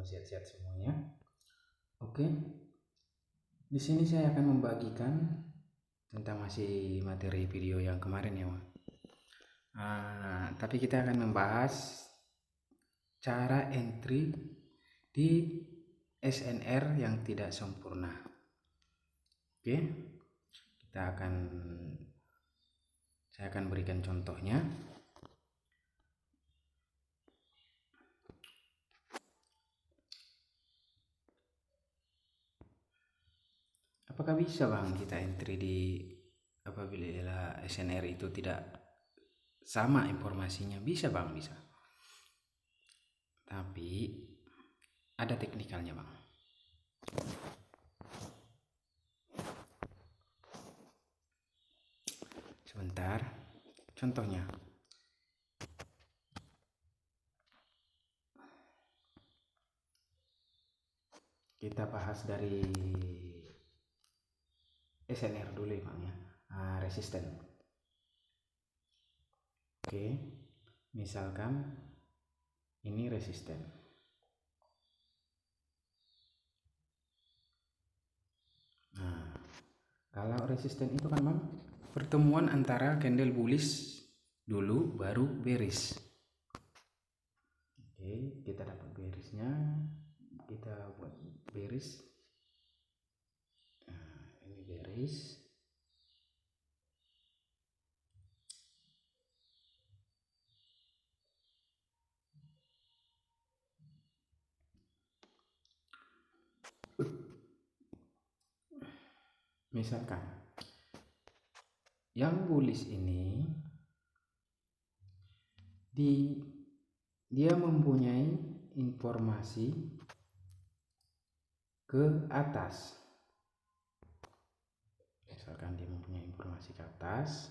sehat-sehat semuanya. Oke, di sini saya akan membagikan tentang masih materi video yang kemarin ya, tapi kita akan membahas cara entry di SNR yang tidak sempurna. Oke, saya akan berikan contohnya. Apakah bisa Bang kita entry di apabila SNR itu tidak sama informasinya? Bisa Bang, bisa. Tapi ada teknikalnya Bang. Sebentar, contohnya. Kita bahas dari SNR dulu ya Bang ya, resisten. Oke, misalkan ini resisten. Nah, kalau resisten itu kan Bang, pertemuan antara candle bullish dulu baru bearish. Oke, kita dapat bearishnya, kita buat bearish. Nah, ini bearish. Misalkan yang bullish ini dia mempunyai informasi ke atas. Misalkan dia mempunyai informasi ke atas.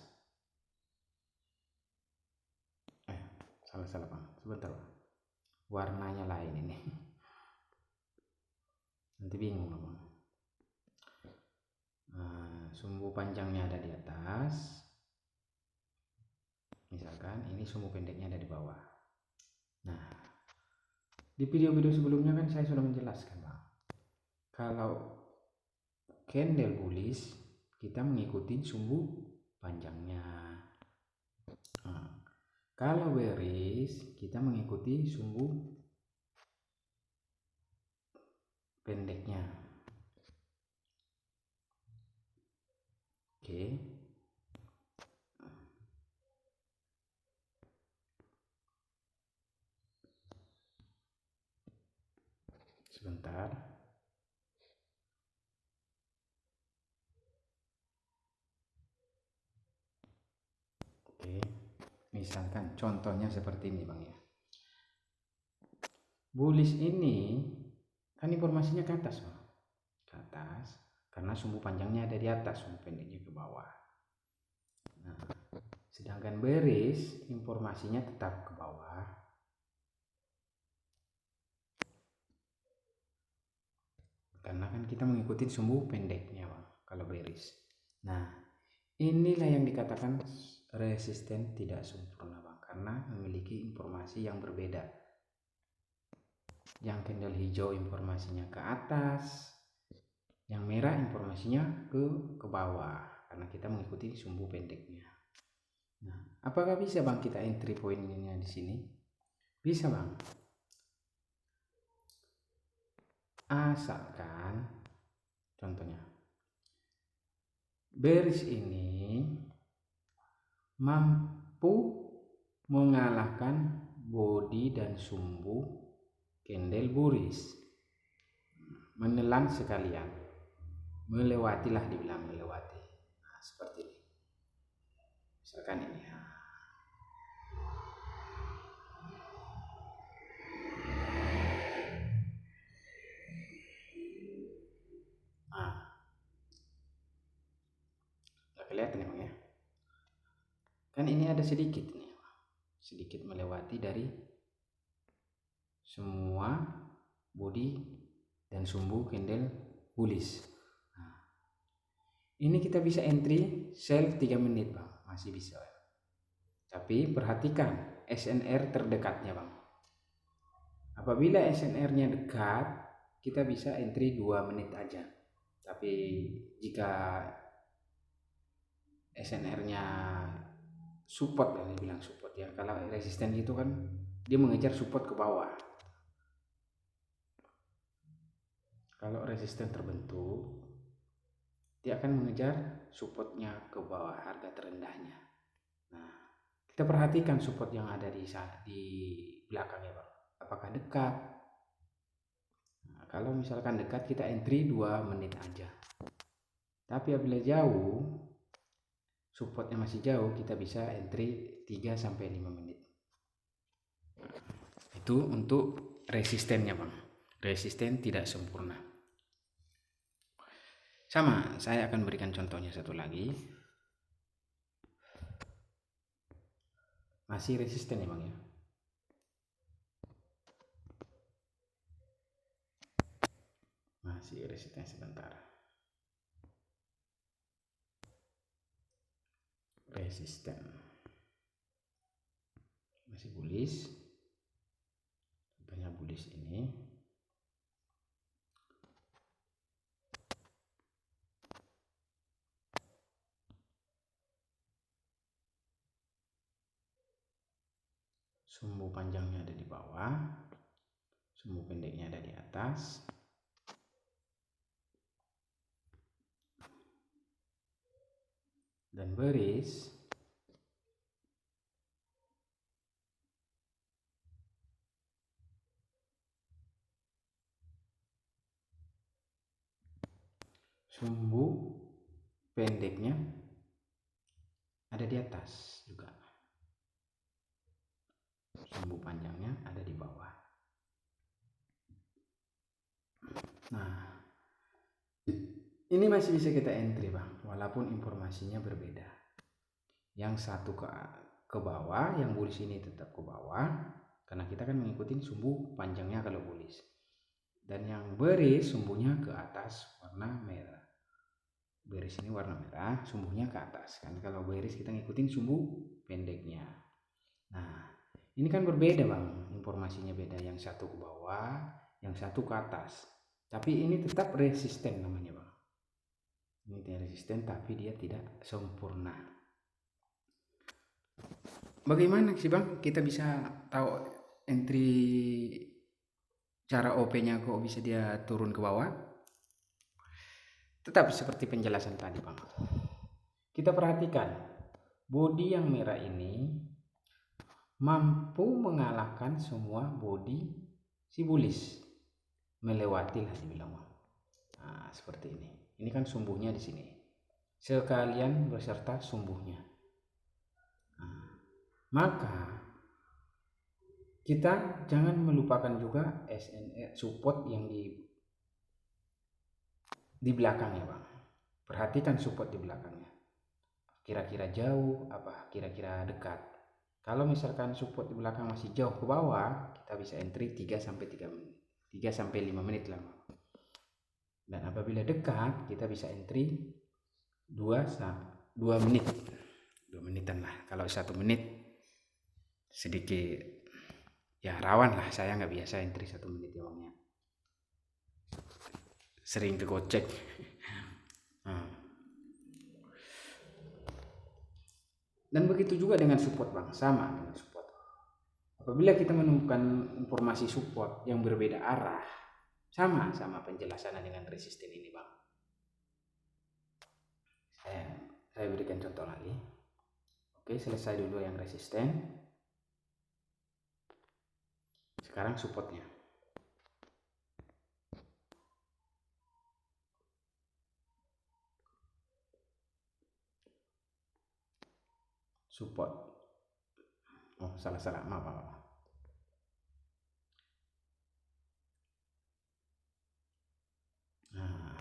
Salah Bang, sebentar Bang, warnanya lain ini, nanti bingung Bang. Sumbu panjangnya ada di atas, misalkan ini sumbu pendeknya ada di bawah. Nah, di video-video sebelumnya kan saya sudah menjelaskan Bang, kalau candle bullish kita mengikuti sumbu panjangnya. Kalau bearish kita mengikuti sumbu pendeknya. Oke. Sebentar. Oke. Misalkan contohnya seperti ini Bang ya. Bullish ini kan informasinya ke atas Bang. Ke atas karena sumbu panjangnya ada di atas, sumbu pendeknya ke bawah. Nah, sedangkan bearish informasinya tetap ke bawah. Karena kan kita mengikuti sumbu pendeknya Bang kalau bearish. Nah, inilah yang dikatakan resisten tidak sempurna Bang, karena memiliki informasi yang berbeda. Yang candle hijau informasinya ke atas, yang merah informasinya ke bawah, karena kita mengikuti sumbu pendeknya. Nah, apakah bisa Bang kita entry pointnya di sini? Bisa Bang. Asalkan contohnya bearish ini mampu mengalahkan body dan sumbu candle bullish, menelan sekalian, melewatilah, dibilang melewati. Nah, seperti ini. Misalkan ini. Kelihatan ya Bang ya. Kan ini ada sedikit nih, sedikit melewati dari semua body dan sumbu candle bullish. Nah, ini kita bisa entry sell 3 menit Bang, masih bisa ya. Tapi perhatikan SNR terdekatnya Bang. Apabila SNR-nya dekat, kita bisa entry 2 menit aja. Tapi jika SNR-nya support, yang dibilang support ya, kalau resisten gitu kan dia mengejar support ke bawah. Kalau resisten terbentuk, dia akan mengejar supportnya ke bawah, harga terendahnya. Nah, kita perhatikan support yang ada di belakangnya, Bang. Apakah dekat? Nah, kalau misalkan dekat, kita entry 2 menit aja. Tapi apabila jauh, supportnya masih jauh, kita bisa entry 3-5 menit. Itu untuk resistennya, Bang. Resisten tidak sempurna. Sama, saya akan berikan contohnya satu lagi. Masih resisten ya, Bang ya. Masih resisten sebentar. Resisten. Masih bullish. Contohnya bullish ini. Sumbu panjangnya ada di bawah, sumbu pendeknya ada di atas. Dan bearish sumbu pendeknya ada di atas juga. Sumbu panjangnya ada di bawah. Nah, ini masih bisa kita entry, Bang, walaupun informasinya berbeda. Yang satu ke bawah, yang bullish ini tetap ke bawah, karena kita kan mengikuti sumbu panjangnya kalau bullish. Dan yang bearish sumbunya ke atas warna merah. Bearish ini warna merah, sumbunya ke atas. Kan kalau bearish kita ngikutin sumbu pendeknya. Nah, ini kan berbeda, Bang. Informasinya beda, yang satu ke bawah, yang satu ke atas. Tapi ini tetap resisten namanya, Bang. Ini tidak resisten tapi dia tidak sempurna. Bagaimana sih, Bang, kita bisa tahu entry cara OP-nya kok bisa dia turun ke bawah? Tetap seperti penjelasan tadi, Bang. Kita perhatikan body yang merah ini mampu mengalahkan semua body si bullish, melewati lah dibilang. Nah, seperti ini. Ini kan sumbunya di sini. Sekalian beserta sumbunya. Nah, maka kita jangan melupakan juga SNR support yang di belakangnya, Bang. Perhatikan support di belakangnya. Kira-kira jauh apa kira-kira dekat. Kalau misalkan support di belakang masih jauh ke bawah, kita bisa entry 3-3 menit. 3-5 menit lah. Dan apabila dekat, kita bisa entry 2 menit. 2 menitan lah. Kalau 1 menit sedikit ya rawan lah, saya nggak biasa entry 1 menit ya, Bang ya. Sering kegocek. Dan begitu juga dengan support, Bang, sama dengan support. Apabila kita menemukan informasi support yang berbeda arah, sama penjelasannya dengan resisten ini, Bang. Saya berikan contoh lagi. Oke, selesai dulu yang resisten. Sekarang supportnya. Support. Oh, salah, maaf. Nah,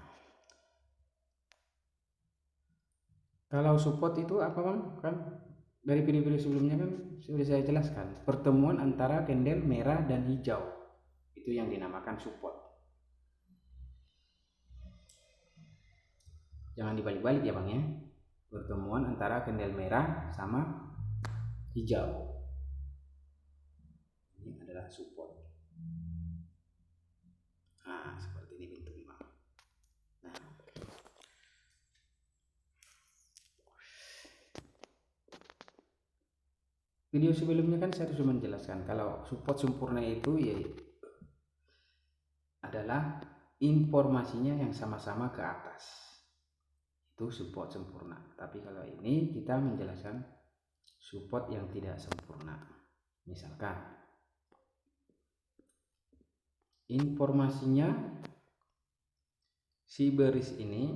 kalau support itu apa, Bang? Kan dari video-video sebelumnya kan sudah saya jelaskan, pertemuan antara candle merah dan hijau. Itu yang dinamakan support. Jangan dibalik-balik ya, Bang ya. Pertemuan antara candle merah sama hijau. Ini adalah support. Video sebelumnya kan saya sudah menjelaskan kalau support sempurna itu ya adalah informasinya yang sama-sama ke atas, itu support sempurna. Tapi kalau ini kita menjelaskan support yang tidak sempurna. Misalkan informasinya si baris ini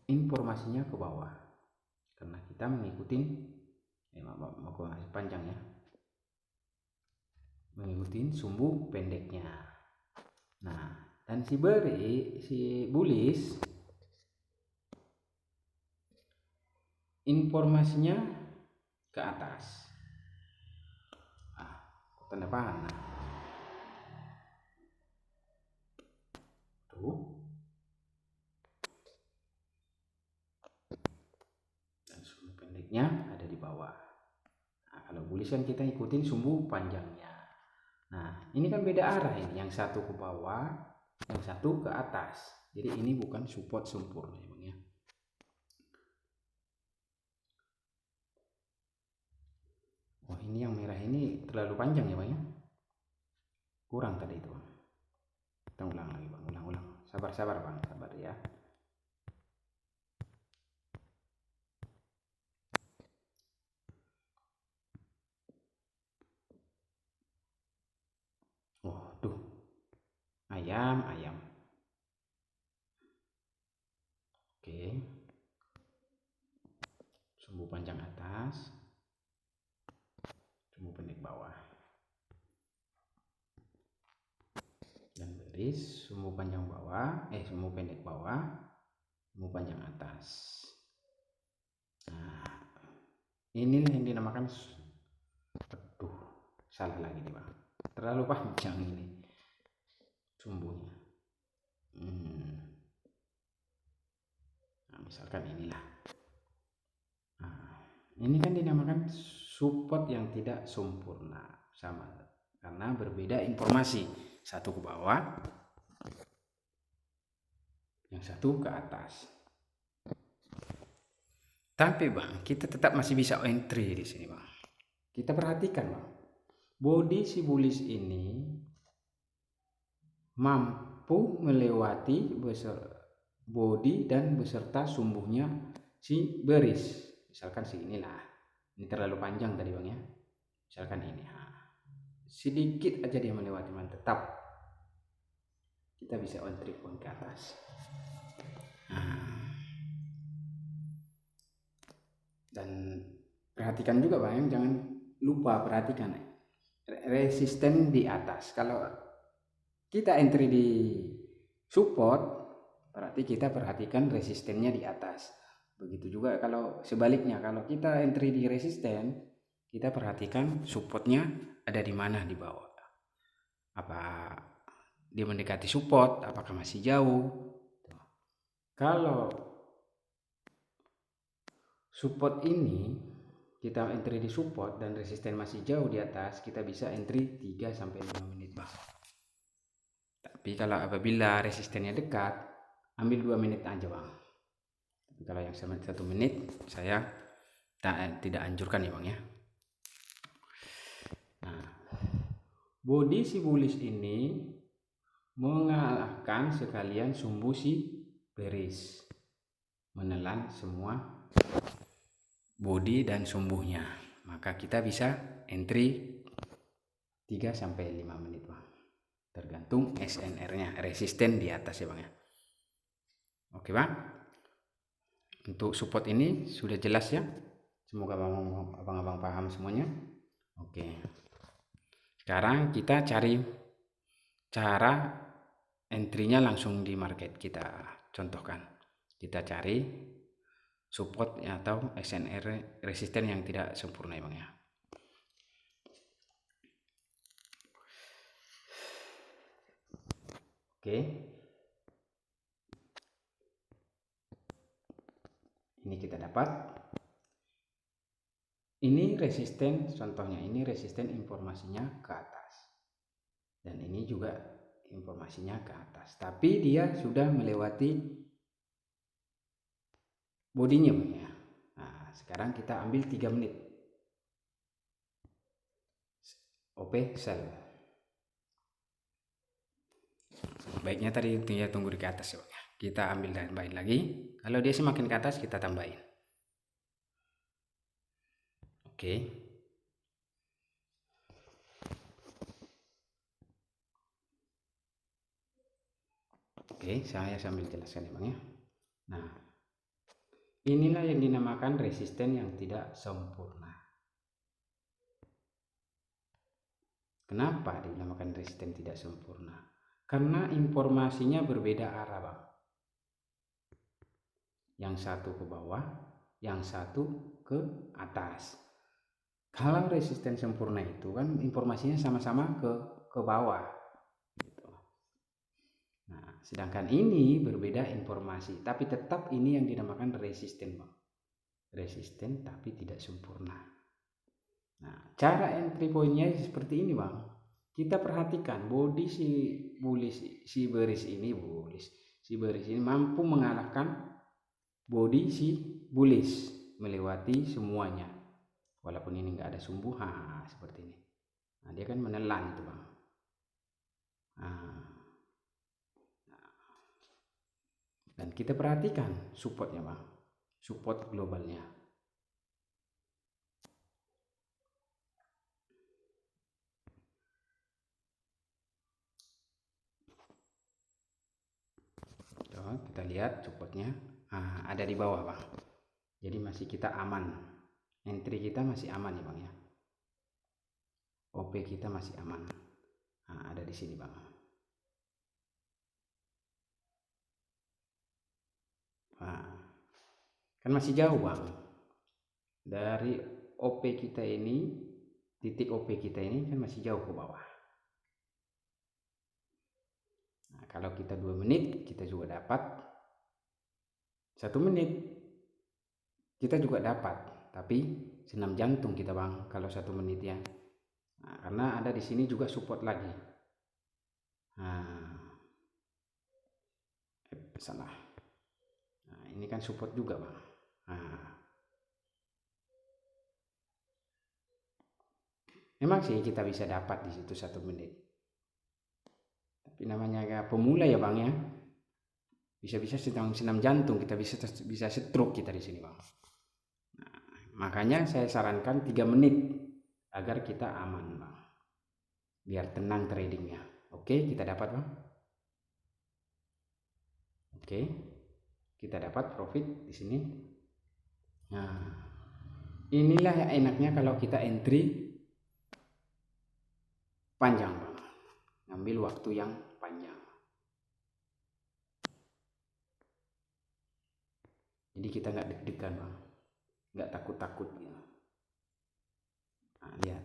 informasinya ke bawah karena kita mengikuti panjang ya, mengikuti sumbu pendeknya. Nah, dan si bulis informasinya ke atas. Tanda panah tuh, dan sumbu pendeknya ada di bawah. Nah, kalau bulis kan kita ikutin sumbu panjangnya. Nah, ini kan beda arah ini, yang satu ke bawah, yang satu ke atas. Jadi ini bukan support sempurna ya Bang ya. Oh, ini yang merah ini terlalu panjang ya Bang ya. Kurang tadi itu Bang. Kita ulang lagi Bang, ulang. Sabar Bang, sabar ya. Oh, tuh. Ayam. Oke. Sumbu panjang atas, sumbu pendek bawah. Dan baris sumbu panjang bawah, sumbu pendek bawah, sumbu panjang atas. Nah, inilah yang dinamakan, salah lagi nih Bang, terlalu panjang ini sumbunya. Nah, misalkan inilah. Nah, ini kan dinamakan support yang tidak sempurna, sama karena berbeda informasi, satu ke bawah, yang satu ke atas. Tapi Bang, kita tetap masih bisa entry di sini Bang. Kita perhatikan Bang, body si bulis ini mampu melewati body dan beserta sumbunya si baris. Misalkan seginilah, ini terlalu panjang tadi Bang ya. Misalkan ini, sedikit aja dia melewati, tetap kita bisa on trip ke atas. Dan perhatikan juga Bang, jangan lupa perhatikan resisten di atas. Kalau kita entry di support, berarti kita perhatikan resistennya di atas. Begitu juga kalau sebaliknya, kalau kita entry di resisten, kita perhatikan supportnya ada di mana di bawah. Apa dia mendekati support, apakah masih jauh. Kalau support ini kita entry di support dan resisten masih jauh di atas, kita bisa entry 3-5 menit Bang. Tapi kalau apabila resistennya dekat, ambil 2 menit aja Bang. Tapi kalau yang 1 menit saya tidak anjurkan ya Bang ya. Nah, body si bulis ini mengalahkan sekalian sumbu si baris, menelan semua body dan sumbunya. Maka kita bisa entry 3-5 menit Bang. Tergantung SNR-nya, resisten di atas ya Bang ya. Oke Bang. Untuk support ini sudah jelas ya. Semoga abang-abang paham semuanya. Oke. Sekarang kita cari cara entry-nya langsung di market. Kita contohkan. Kita cari support atau SNR resisten yang tidak sempurna ya Bang ya. Oke. Ini kita dapat. Ini resisten, contohnya ini resisten informasinya ke atas. Dan ini juga informasinya ke atas. Tapi dia sudah melewati bodinya Bang ya. Nah, sekarang kita ambil 3 menit. OP sel. Baiknya tadi dia tunggu di atas ya Bang ya. Kita ambil tambahin lagi. Kalau dia semakin ke atas kita tambahin. Oke. Oke, saya sambil jelaskan ya Bang ya. Nah, inilah yang dinamakan resisten yang tidak sempurna. Kenapa dinamakan resisten tidak sempurna? Karena informasinya berbeda arah Bang. Yang satu ke bawah, yang satu ke atas. Kalau resisten sempurna itu kan informasinya sama-sama ke bawah. Gitu. Nah, sedangkan ini berbeda informasi, tapi tetap ini yang dinamakan resisten Bang. Resisten tapi tidak sempurna. Nah, cara entry pointnya seperti ini Bang. Kita perhatikan body si beris ini mampu mengalahkan body si bullish melewati semuanya. Walaupun ini nggak ada sumbu, seperti ini. Nah, dia kan menelan itu Bang. Dan kita perhatikan supportnya Bang. Support globalnya. Kita lihat supportnya ada di bawah Bang, jadi masih kita aman, entry kita masih aman ya Bang ya, OP kita masih aman. Ada di sini Bang. Kan masih jauh Bang dari OP kita ini, titik OP kita ini kan masih jauh ke bawah. Nah, kalau kita 2 menit kita juga dapat, 1 menit kita juga dapat, tapi senam jantung kita Bang kalau 1 menit ya. Nah, karena ada di sini juga support lagi. Salah. Nah, ini kan support juga Bang. Memang sih kita bisa dapat di situ 1 menit. Tapi namanya pemula ya Bang ya. Bisa-bisa senam jantung, kita bisa stroke kita di sini Bang. Nah, makanya saya sarankan 3 menit agar kita aman Bang. Biar tenang tradingnya. Oke, kita dapat Bang. Oke. Kita dapat profit di sini. Nah, inilah yang enaknya kalau kita entry panjang Bang. Ngambil waktu yang panjang. Jadi kita nggak deg-degan Bang. Nggak takut-takut gitu. Nah, lihat.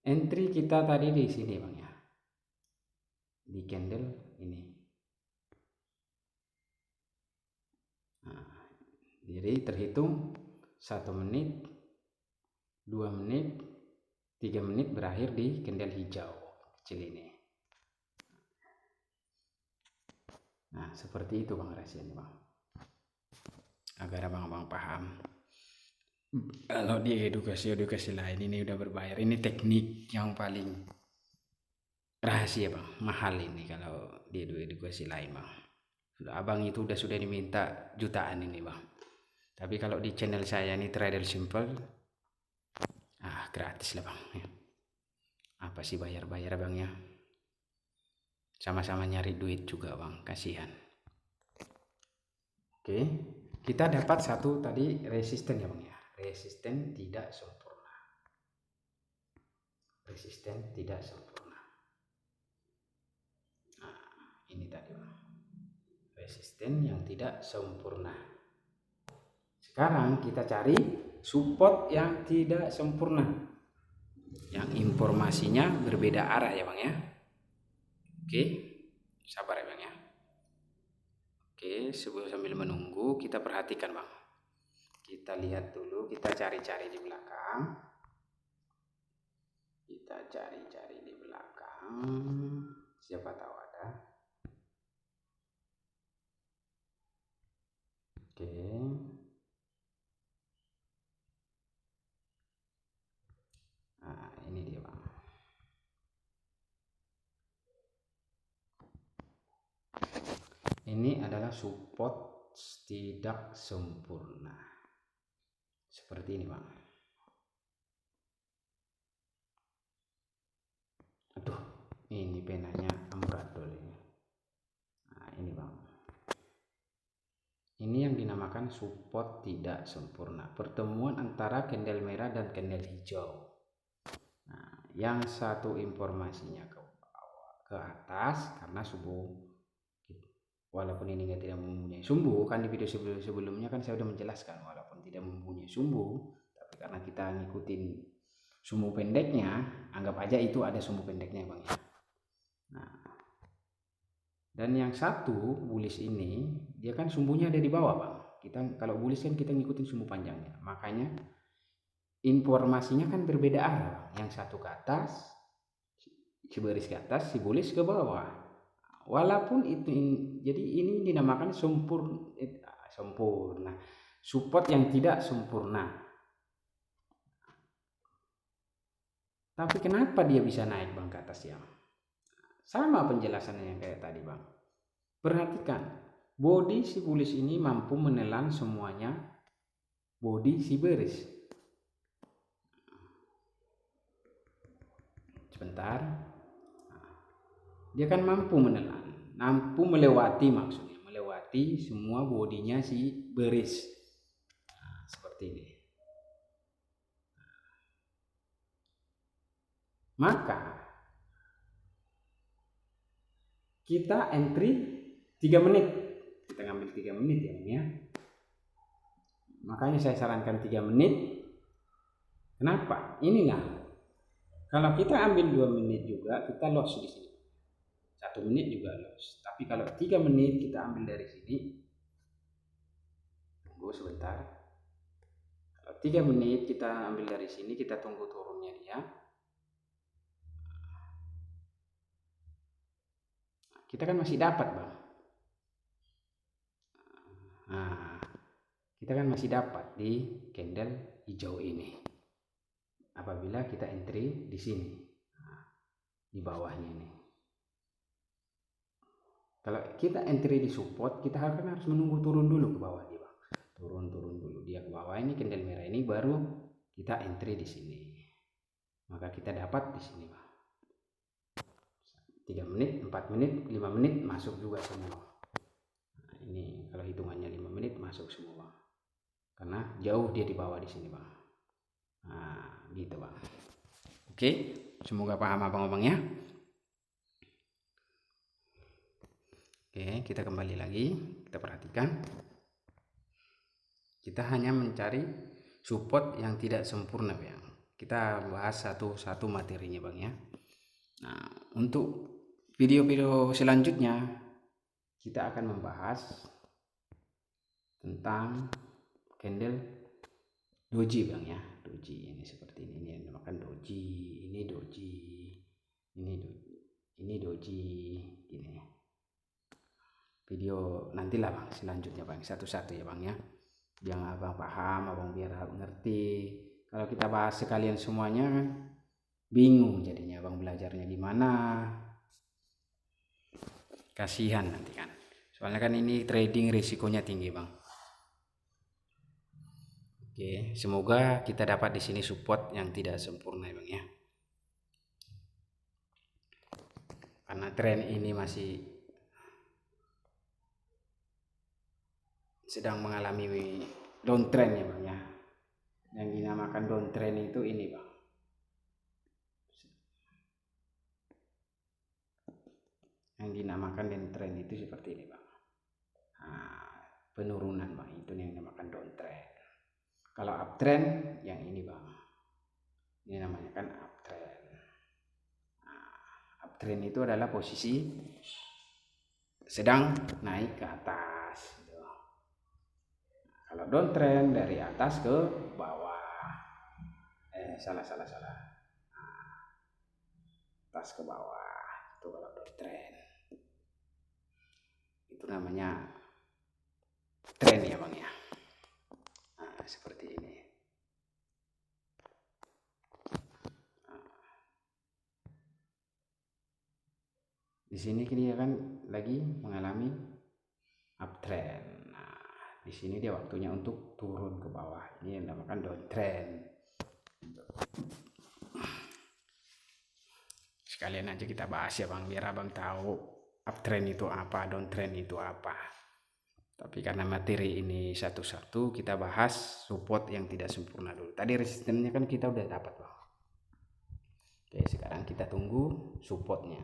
Entry kita tadi di sini Bang ya. Di candle ini. Nah, jadi terhitung 1 menit, 2 menit, 3 menit berakhir di candle hijau kecil ini. Nah, seperti itu Bang rahasianya Bang. Agar abang-abang paham. Kalau di edukasi lain ini udah berbayar. Ini teknik yang paling rahasia Bang, mahal ini kalau di edukasi lain Bang. Abang itu sudah diminta jutaan ini Bang. Tapi kalau di channel saya ini Trader Simple, gratis lah Bang. Apa sih bayar-bayar Bang ya? Sama-sama nyari duit juga Bang, kasihan. Oke, kita dapat satu tadi resisten ya Bang ya. Resisten tidak sempurna. Resisten tidak sempurna. Nah, ini tadi Bang. Resisten yang tidak sempurna. Sekarang kita cari support yang tidak sempurna, yang informasinya berbeda arah ya Bang ya. Oke, sabar ya Bang ya. Oke, sambil menunggu kita perhatikan Bang. Kita lihat dulu, kita cari-cari di belakang. Kita cari-cari di belakang. Siapa tahu ada. Oke. Nah, ini dia Bang. Ini adalah support tidak sempurna. Seperti ini bang. Aduh, ini penanya amburadul ini. Nah, ini bang. Ini yang dinamakan support tidak sempurna. Pertemuan antara candle merah dan candle hijau. Nah, yang satu informasinya ke atas karena subuh. Walaupun ini tidak mempunyai sumbu, kan di video sebelumnya kan saya sudah menjelaskan walaupun tidak mempunyai sumbu, tapi karena kita ngikutin sumbu pendeknya, anggap aja itu ada sumbu pendeknya bang ya. Nah, dan yang satu bullish ini dia kan sumbunya ada di bawah bang. Kita kalau bullish kan kita ngikutin sumbu panjangnya, makanya informasinya kan berbeda arah. Yang satu ke atas, si baris ke atas, si bullish ke bawah. Walaupun itu jadi ini dinamakan sempurna support yang tidak sempurna. Tapi kenapa dia bisa naik bang ke atas ya? Sama penjelasannya yang kayak tadi bang. Perhatikan body si bullish ini mampu menelan semuanya body si bearish. Sebentar, dia kan mampu menelan, mampu melewati, maksudnya melewati semua bodinya si bearish. Nah, seperti ini. Maka kita entry 3 menit. Kita ngambil 3 menit ya bang ya. Makanya saya sarankan 3 menit. Kenapa? Inilah. Kalau kita ambil 2 menit juga kita loss di sini. 1 menit juga loss. Tapi kalau 3 menit kita ambil dari sini. Tunggu sebentar. Kalau 3 menit kita ambil dari sini, kita tunggu turunnya dia. Kita kan masih dapat bang. Nah, kita kan masih dapat di candle hijau ini. Apabila kita entry di sini, nah, di bawahnya ini. Kalau kita entry di support, kita harus menunggu turun dulu ke bawah dia bang. Turun dulu dia ke bawah ini candle merah ini, baru kita entry di sini. Maka kita dapat di sini bang. 3 menit, 4 menit, 5 menit masuk juga semua. Nah, ini kalau hitungannya 5 menit masuk semua bang. Karena jauh dia di bawah di sini bang. Nah, gitu bang. Oke, semoga paham abang-abang ya. Oke, kita kembali lagi, kita perhatikan. Kita hanya mencari support yang tidak sempurna bang. Kita bahas satu-satu materinya bang ya. Nah, untuk video-video selanjutnya kita akan membahas tentang candle doji bang ya. Doji ini seperti ini yang dinamakan doji, ini doji, ini doji, ini. Video nantilah bang selanjutnya bang, satu-satu ya bang ya. Jangan abang paham, abang biar ngerti. Kalau kita bahas sekalian semuanya bingung jadinya abang belajarnya gimana. Kasihan nanti kan. Soalnya kan ini trading risikonya tinggi bang. Oke, semoga kita dapat di sini support yang tidak sempurna bang ya. Karena tren ini masih sedang mengalami downtrend ya bang ya. Yang dinamakan downtrend itu ini bang. Yang dinamakan downtrend itu seperti ini bang. Nah, penurunan bang, itu yang dinamakan downtrend. Kalau uptrend yang ini bang, ini namanya kan uptrend. Nah, uptrend itu adalah posisi sedang naik ke atas gitu. Kalau downtrend dari atas ke bawah. Salah. Atas ke bawah itu kalau downtrend. Itu namanya tren ya bang ya. Nah, seperti ini. Di sini dia kan lagi mengalami uptrend. Nah, di sini dia waktunya untuk turun ke bawah. Ini yang dinamakan downtrend. Sekalian aja kita bahas ya bang, biar abang tahu uptrend itu apa, downtrend itu apa. Tapi karena materi ini satu-satu, kita bahas support yang tidak sempurna dulu. Tadi resistennya kan kita udah dapat bang. Oke, sekarang kita tunggu supportnya.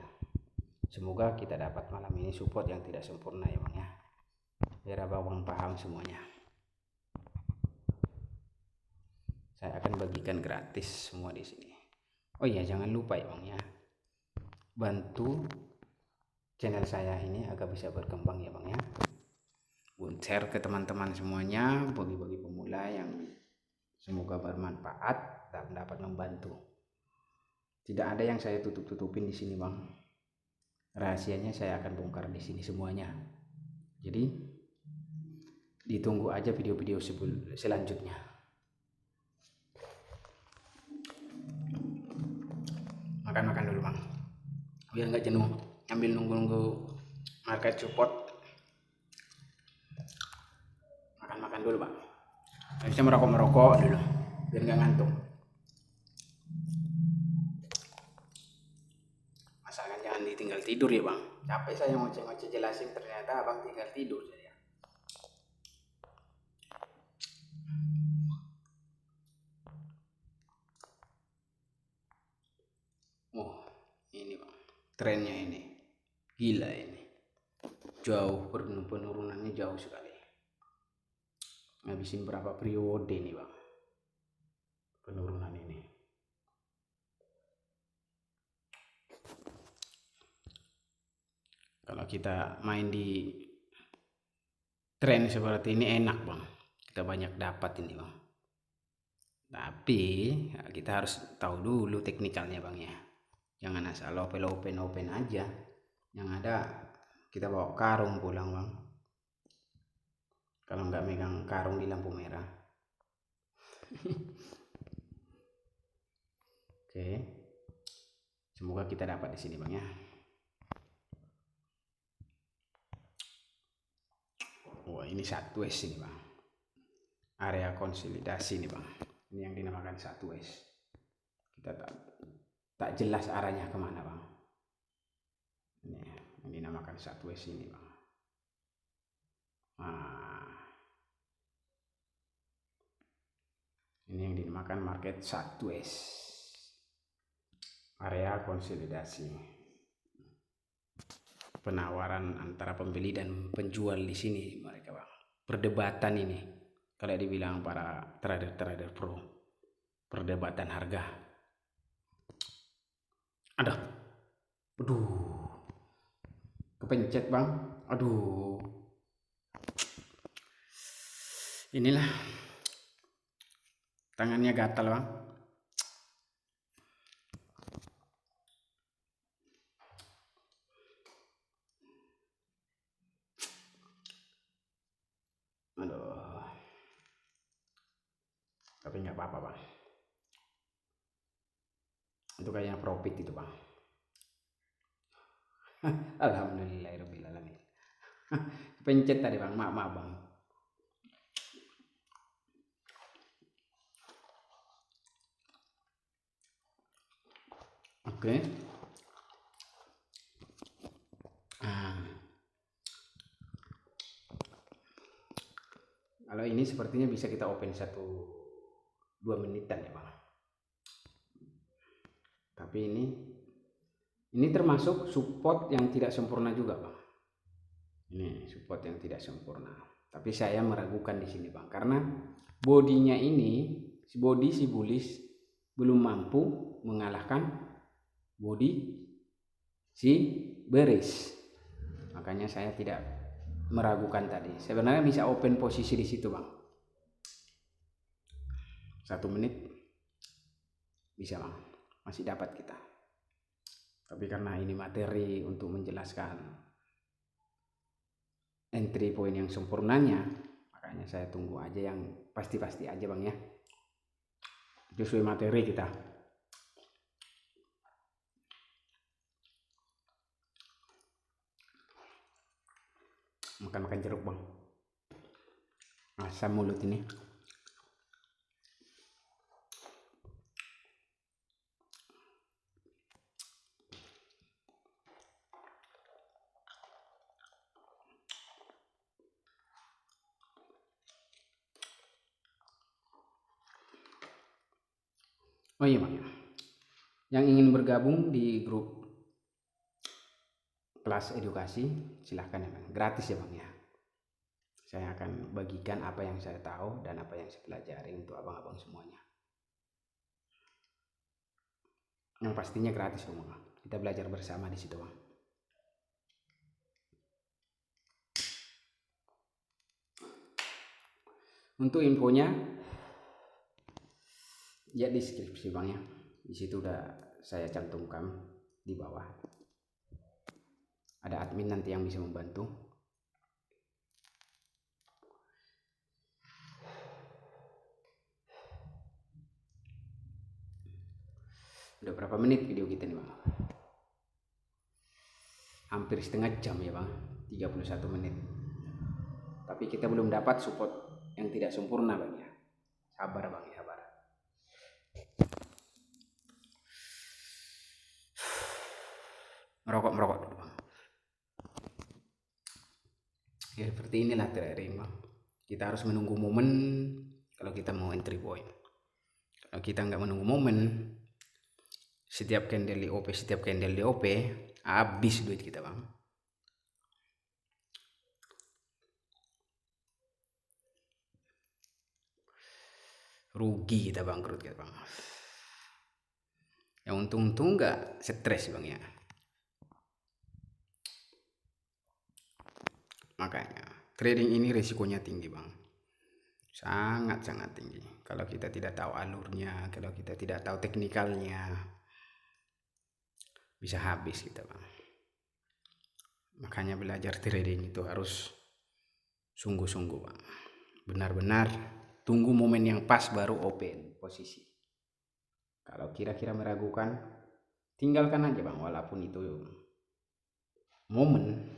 Semoga kita dapat malam ini support yang tidak sempurna ya bang ya, biar abang paham semuanya. Saya akan bagikan gratis semua di sini. Oh iya, jangan lupa ya bang ya, bantu channel saya ini agar bisa berkembang ya bang ya. Share ke teman-teman semuanya, bagi-bagi pemula yang semoga bermanfaat dan dapat membantu. Tidak ada yang saya tutup-tutupin di sini bang. Rahasianya saya akan bongkar di sini semuanya. Jadi ditunggu aja video-video selanjutnya. Makan dulu bang, biar nggak jenuh ambil nunggu market support. Makan dulu bang, bisa merokok dulu biar nggak ngantuk. Asalkan jangan ditinggal tidur ya bang, capek saya ngoceh-ngoceh jelasin ternyata abang tinggal tidur saya. Oh ini bang, trennya ini gila, ini jauh, penurunannya jauh sekali. Ngabisin berapa periode nih bang penurunan ini. Kalau kita main di tren seperti ini enak bang, kita banyak dapat ini bang. Tapi ya, kita harus tahu dulu teknikalnya bang ya. Jangan asal open aja. Yang ada kita bawa karung pulang bang, kalau nggak megang karung di lampu merah. Oke, semoga kita dapat di sini bang ya. Wah ini satu S ini bang, area konsolidasi nih bang. Ini yang dinamakan satu S. Kita tak jelas arahnya kemana bang. Ini yang dinamakan satu S ini bang. Nah, ini yang dinamakan market satu S, area konsolidasi. Penawaran antara pembeli dan penjual di sini mereka bang. Perdebatan ini, kalau dibilang para trader pro, perdebatan harga. Aduh, kepencet bang. Aduh, inilah tangannya gatal bang. Aduh, tapi nggak apa-apa bang, itu kayaknya profit itu bang. Alhamdulillahirobbilalamin. Pencet tadi bang, maaf bang. Oke. Kalau ini sepertinya bisa kita open 1-2 menitan ya bang. Tapi ini termasuk support yang tidak sempurna juga bang. Ini support yang tidak sempurna. Tapi saya meragukan di sini bang, karena bodinya ini, si bullish belum mampu mengalahkan body si bearish. Makanya saya tidak meragukan tadi. Sebenarnya bisa open posisi di situ bang. 1 menit bisa bang, masih dapat kita. Tapi karena ini materi untuk menjelaskan entry point yang sempurnanya, makanya saya tunggu aja yang pasti-pasti aja bang ya, sesuai materi kita. Makan jeruk bang, asam mulut ini. Oh iya bang, yang ingin bergabung di grup kelas edukasi silahkan ya bang, gratis ya bang ya. Saya akan bagikan apa yang saya tahu dan apa yang saya pelajari untuk abang-abang semuanya. Yang pastinya gratis bang, kita belajar bersama di situ bang. Untuk infonya ya di deskripsi bang ya, di situ udah saya cantumkan di bawah. Ada admin nanti yang bisa membantu. Udah berapa menit video kita nih bang? Hampir setengah jam ya bang, 31 menit. Tapi kita belum dapat support yang tidak sempurna bang ya. Sabar bang ya, sabar. Merokok dulu bang. Ya seperti inilah trading bang. Kita harus menunggu momen kalau kita mau entry point. Kalau kita nggak menunggu momen, setiap candle di OP, habis duit kita bang. Rugi kita, bangkrut kita bang. Ya untung-untung nggak stres bang ya. Makanya trading ini risikonya tinggi bang, sangat-sangat tinggi. Kalau kita tidak tahu alurnya, kalau kita tidak tahu teknikalnya, bisa habis kita bang. Makanya belajar trading itu harus sungguh-sungguh bang. Benar-benar tunggu momen yang pas baru open posisi. Kalau kira-kira meragukan, tinggalkan aja bang, walaupun itu momen.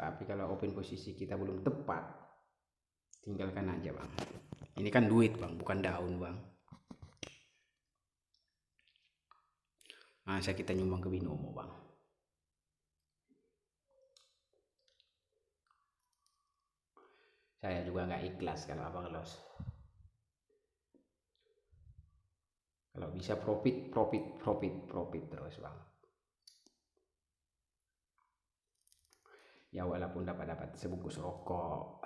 Tapi kalau open posisi kita belum tepat, tinggalkan aja bang. Ini kan duit bang, bukan daun bang. Masa kita nyumbang ke binomo bang? Saya juga nggak ikhlas kalau abang loss. Kalau bisa profit terus bang. Ya walaupun dapat sebungkus rokok,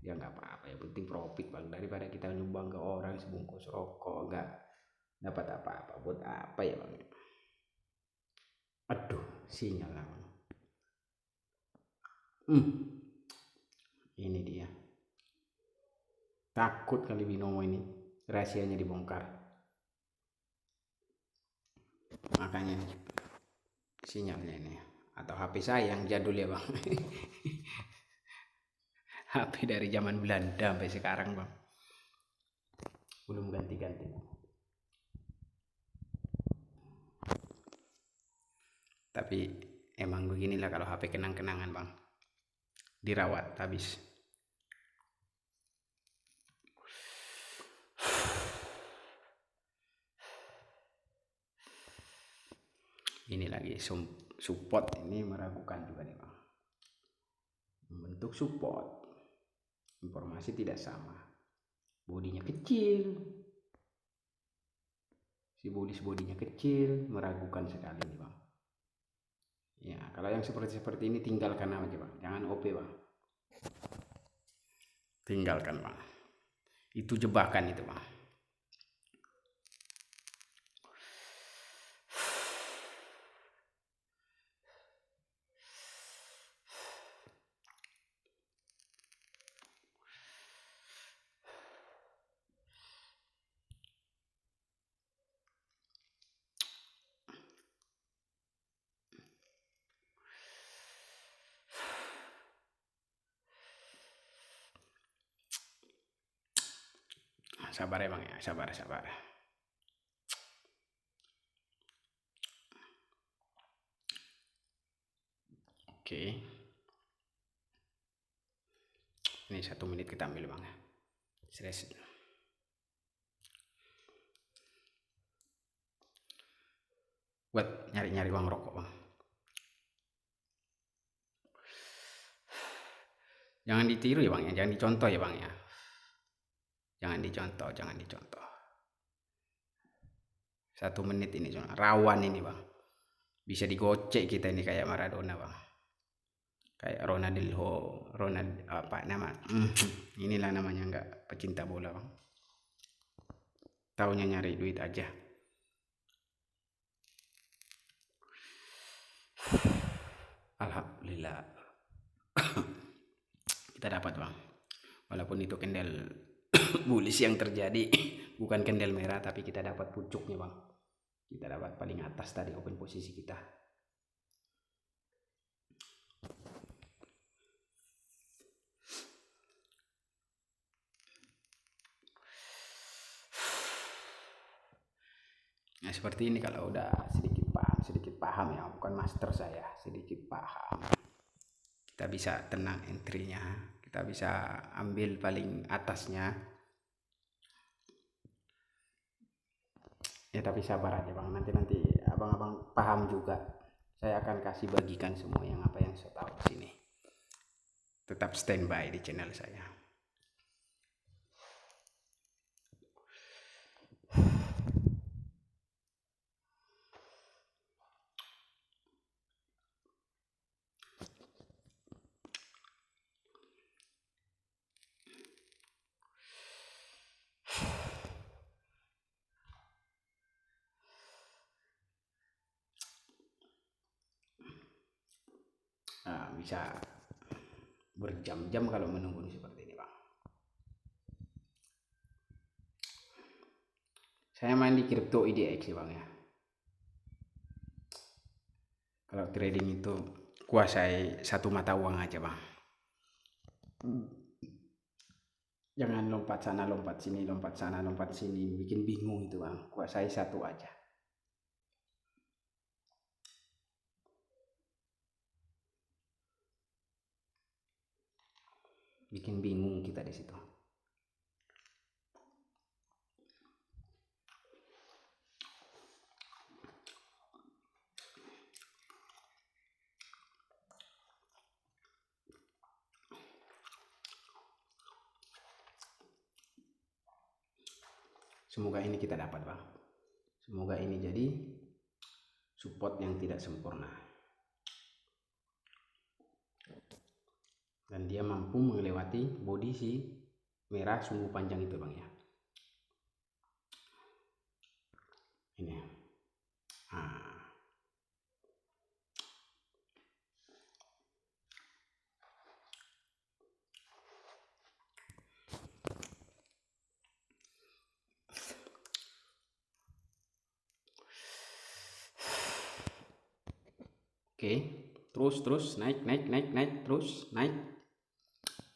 ya nggak apa-apa, yang penting profit bang. Daripada kita nyumbang ke orang sebungkus rokok nggak dapat apa-apa, buat apa ya bang? Aduh, sinyal lah bang. Ini dia. Takut kali binomo ini rahasianya dibongkar. Makanya sinyalnya ini, atau HP saya yang jadul ya bang. HP dari zaman Belanda sampai sekarang bang, belum ganti-ganti. Tapi emang beginilah kalau HP kenang-kenangan bang, dirawat habis. Ini lagi support, ini meragukan juga nih bang. Membentuk support, informasi tidak sama, bodinya kecil, si bodinya kecil, meragukan sekali nih bang. Ya kalau yang seperti ini tinggalkan aja bang, jangan OP bang, tinggalkan bang. Itu jebakan itu bang. Sabar ya bang ya, sabar. Oke. Ini 1 menit kita ambil bang ya. Stress. Buat nyari-nyari uang rokok bang. Jangan ditiru ya bang ya, jangan dicontoh ya bang ya. Jangan dicontoh. 1 menit ini cuma rawan ini bang. Bisa digocek kita ini kayak Maradona bang. Kayak Ronald apa nama? Inilah namanya nggak pecinta bola bang. Taunya nyari duit aja. Alhamdulillah. Kita dapat bang. Walaupun itu kendel bullish yang terjadi, bukan kendel merah, tapi kita dapat pucuknya bang. Kita dapat paling atas tadi open posisi kita. Nah seperti ini kalau udah sedikit paham ya, bukan master saya, sedikit paham. Kita bisa tenang entry-nya, kita bisa ambil paling atasnya. Ya tapi sabar aja bang, nanti abang-abang paham juga. Saya akan kasih bagikan semua yang apa yang saya tahu di sini. Tetap standby di channel saya. Nah, bisa berjam-jam kalau menunggu seperti ini bang. Saya main di Crypto IDX bang ya. Kalau trading itu kuasai satu mata uang aja bang. Jangan lompat sana lompat sini, lompat sana lompat sini, bikin bingung itu bang. Kuasai satu aja. Bikin bingung kita di situ. Semoga ini kita dapat bang. Semoga ini jadi support yang tidak sempurna. Dan dia mampu melewati body si merah sumbu panjang itu bang ya. Ini. Oke, terus naik terus naik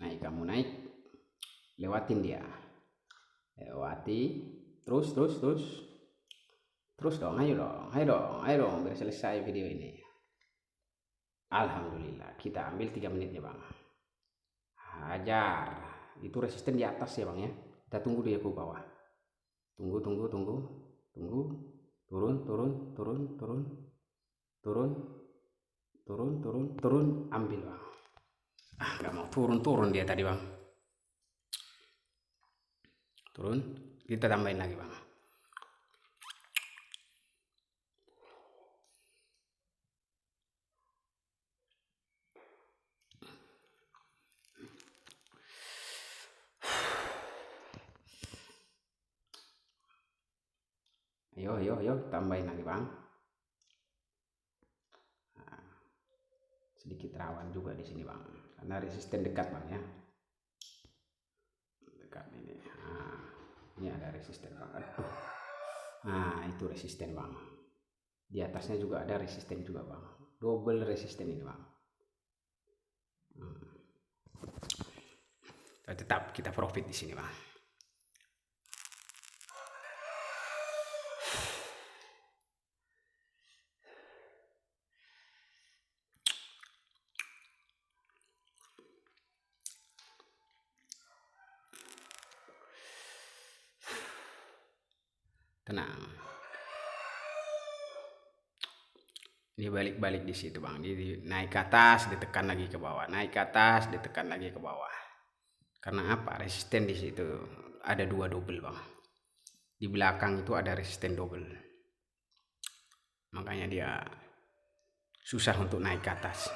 kamu naik, lewatin dia, lewati terus dong, ayo dong biar selesai video ini. Alhamdulillah kita ambil 3 menitnya bang. Hajar, itu resisten di atas ya bang ya. Kita tunggu dia ke bawah. Tunggu, turun, ambil bang. Nggak mau turun dia tadi bang. Turun, kita tambahin lagi bang. Ayo, tambahin lagi bang. Sedikit rawan juga di sini bang, karena resisten dekat bang ya. Dekat ini. Ini ada resisten bang. Aduh. Nah itu resisten bang. Di atasnya juga ada resisten juga bang. Double resisten ini bang. Tetap kita profit di sini bang. tenang. Dia balik-balik di situ bang, dia naik ke atas, ditekan lagi ke bawah, naik ke atas, ditekan lagi ke bawah. Karena apa? Resisten di situ ada 2 double bang. Di belakang itu ada resisten double, makanya dia susah untuk naik ke atas.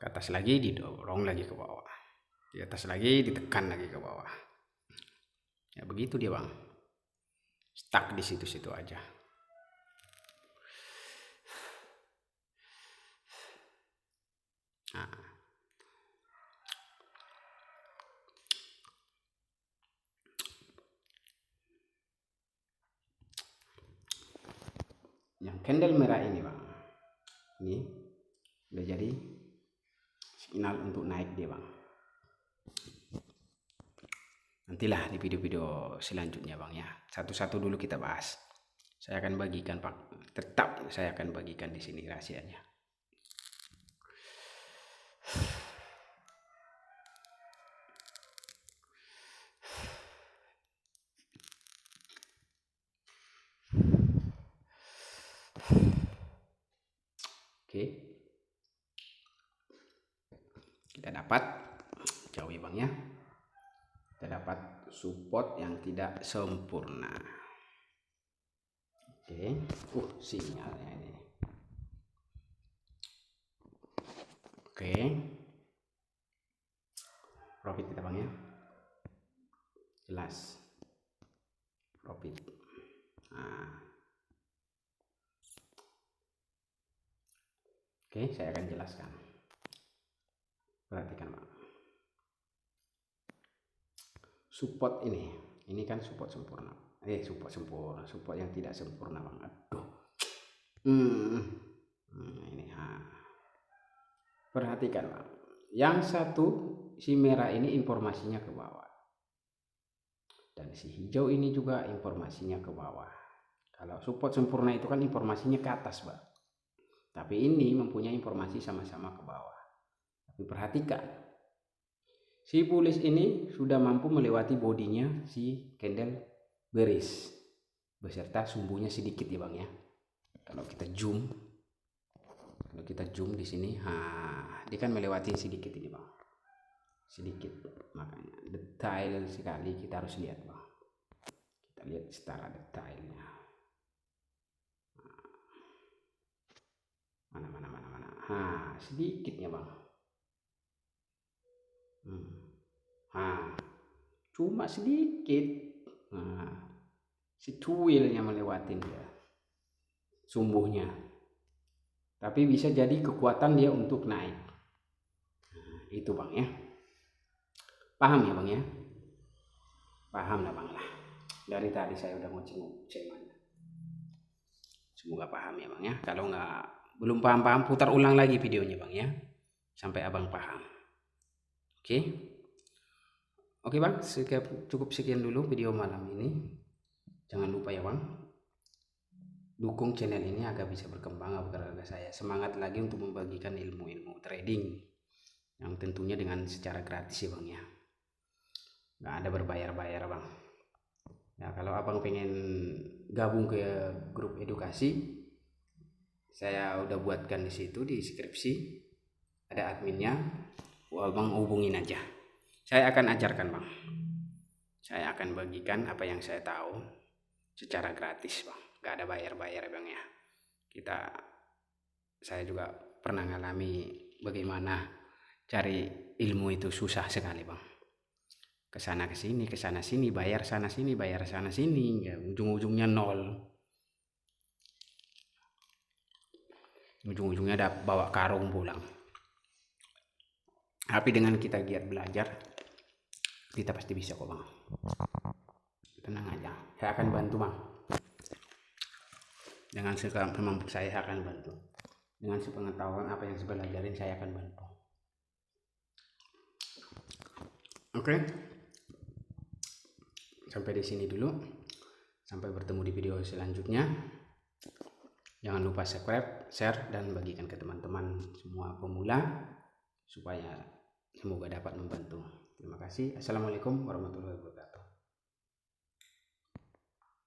Ke atas lagi didorong lagi ke bawah, di atas lagi ditekan lagi ke bawah. Ya begitu dia bang, stuck di situ-situ aja. Nah, yang candle merah ini bang, ini udah jadi signal untuk naik dia bang. Nantilah di video-video selanjutnya bang ya, satu-satu dulu kita bahas. Saya akan bagikan pak, tetap saya akan bagikan di sini rahasianya. Oke, kita dapat jauhi bang ya, kita dapat support yang tidak sempurna. Oke, sinyalnya ini. Oke, profit kita bang ya, jelas profit. Nah, oke, saya akan jelaskan. Perhatikan bang, support ini kan support sempurna, support sempurna, support yang tidak sempurna bang. Aduh, ini perhatikan bang, yang satu si merah ini informasinya ke bawah, dan si hijau ini juga informasinya ke bawah. Kalau support sempurna itu kan informasinya ke atas bang, tapi ini mempunyai informasi sama-sama ke bawah. Tapi perhatikan, si bullish ini sudah mampu melewati bodinya si candle bearish beserta sumbunya sedikit ya bang ya. Kalau kita zoom di sini, dia kan melewati sedikit ini bang, sedikit. Makanya detail sekali kita harus lihat bang. Kita lihat secara detailnya. Mana. Sedikitnya bang. Cuma sedikit. Si tuilnya melewatin dia sumbuhnya, tapi bisa jadi kekuatan dia untuk naik. Itu bang ya, paham ya bang ya, paham lah bang lah. Dari tadi saya udah ngoceh-ngoceh, semoga paham ya bang ya. Kalau belum paham putar ulang lagi videonya bang ya, sampai abang paham. Oke bang, cukup sekian dulu video malam ini. Jangan lupa ya bang, dukung channel ini agar bisa berkembang, agar saya semangat lagi untuk membagikan ilmu-ilmu trading yang tentunya dengan secara gratis ya bang ya, nggak ada berbayar-bayar bang ya. Kalau abang pengen gabung ke grup edukasi, saya udah buatkan di situ di deskripsi, ada adminnya, abang hubungin aja. Saya akan ajarkan bang, saya akan bagikan apa yang saya tahu secara gratis bang, gak ada bayar-bayar bang ya. Saya juga pernah ngalami bagaimana cari ilmu itu susah sekali bang, kesana sini, bayar sana sini ya, ujung-ujungnya nol, ujung-ujungnya ada bawa karung pulang. Tapi dengan kita giat belajar, kita pasti bisa kok bang, tenang aja, saya akan bantu bang. Dengan semampu saya akan bantu, dengan sepengetahuan apa yang saya pelajarin saya akan bantu. Oke, sampai di sini dulu, sampai bertemu di video selanjutnya. Jangan lupa subscribe, share, dan bagikan ke teman-teman semua pemula supaya semoga dapat membantu. Terima kasih. Assalamualaikum warahmatullahi wabarakatuh.